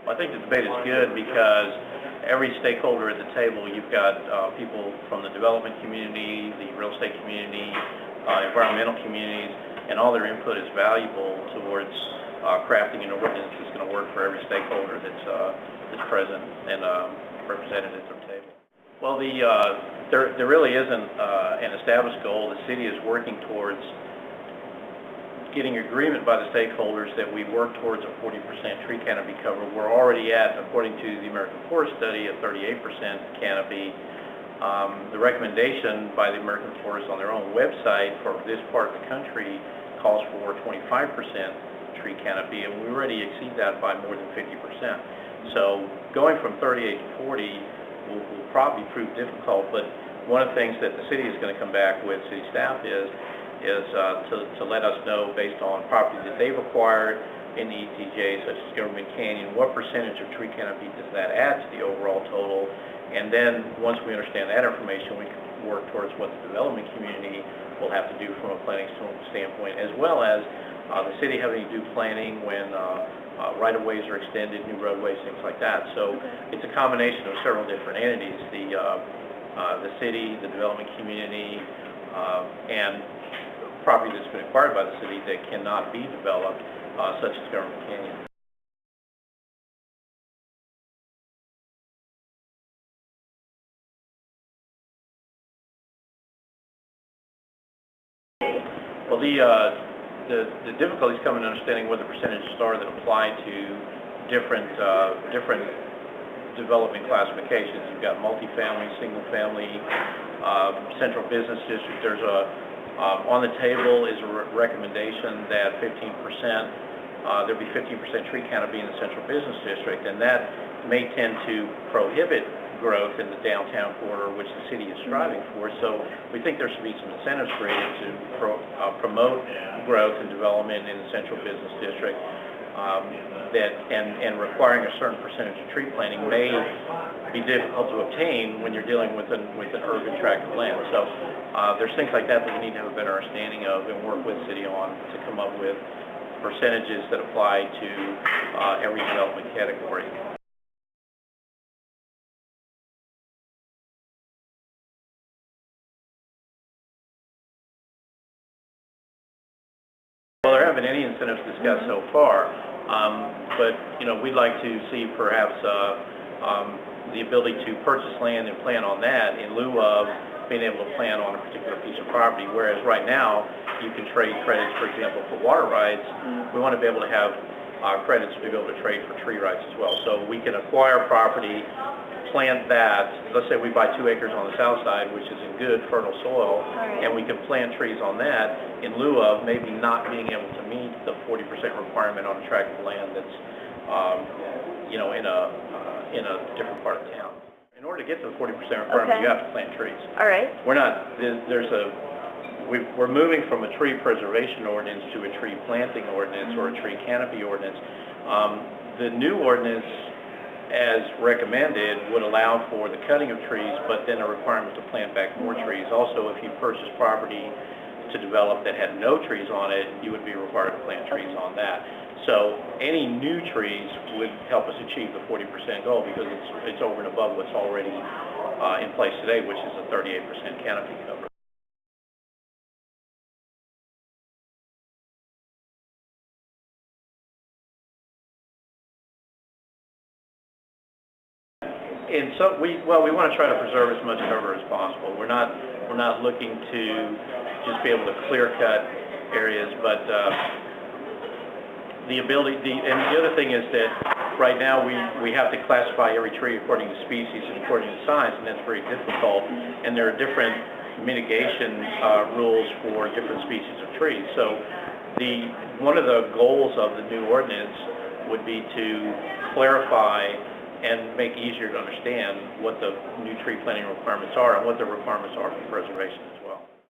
I think the debate is good because every stakeholder at the table, you've got people from the development community, the real estate community, environmental communities, and all their input is valuable towards crafting an ordinance that's going to work for every stakeholder that's present and represented at the table. Well, there really isn't an established goal. The city is working towards getting agreement by the stakeholders that we work towards a 40% tree canopy cover. We're already at, according to the American Forest Study, a 38% canopy. The recommendation by the American Forest on their own website for this part of the country calls for 25% tree canopy, and we already exceed that by more than 50%. So going from 38 to 40 will probably prove difficult, but one of the things that the city is going to come back with, city staff, is to let us know, based on property that they've acquired in the ETJ, such as Government Canyon, what percentage of tree canopy does that add to the overall total. And then once we understand that information, we can work towards what the development community will have to do from a planning standpoint, as well as the city having to do planning when right-of-ways are extended, new roadways, things like that. So it's a combination of several different entities, the city, the development community, and property that's been acquired by the city that cannot be developed, such as Government Canyon. Well, the difficulties come in understanding what the percentages are that apply to different development classifications. You've got multifamily, single-family, central business district. There's on the table is a recommendation that 15%, there'll be 15% tree canopy in the central business district, and that may tend to prohibit growth in the downtown corridor, which the city is striving for. So we think there should be some incentives created to promote growth and development in the central business district. And requiring a certain percentage of tree planting may be difficult to obtain when you're dealing with an urban tract of land. So there's things like that we need to have a better understanding of and work with city on to come up with percentages that apply to every development category. Well, there haven't been any incentives discussed so far, but we'd like to see perhaps the ability to purchase land and plan on that in lieu of being able to plan on a particular piece of property. Whereas right now, you can trade credits, for example, for water rights. We want to be able to have credits to be able to trade for tree rights as well. So we can acquire property, plant that. Let's say we buy 2 acres on the south side, which is in good fertile soil, and we can plant trees on that in lieu of maybe not being able to meet the 40% requirement on a tract of land that's in a different part of town. In order to get to the 40% requirement, you have to plant trees. All right. We're moving from a tree preservation ordinance to a tree planting ordinance or a tree canopy ordinance. The new ordinance, as recommended, would allow for the cutting of trees, but then a requirement to plant back more trees. Also, if you purchase property to develop that had no trees on it, you would be required to plant trees on that. So any new trees would help us achieve the 40% goal because it's over and above what's already in place today, which is a 38% canopy cover. And so we want to try to preserve as much cover as possible. We're not looking to just be able to clear cut areas, but the other thing is that right now we have to classify every tree according to species and according to size, and that's very difficult. And there are different mitigation rules for different species of trees. So one of the goals of the new ordinance would be to clarify and make it easier to understand what the new tree planting requirements are and what the requirements are for preservation.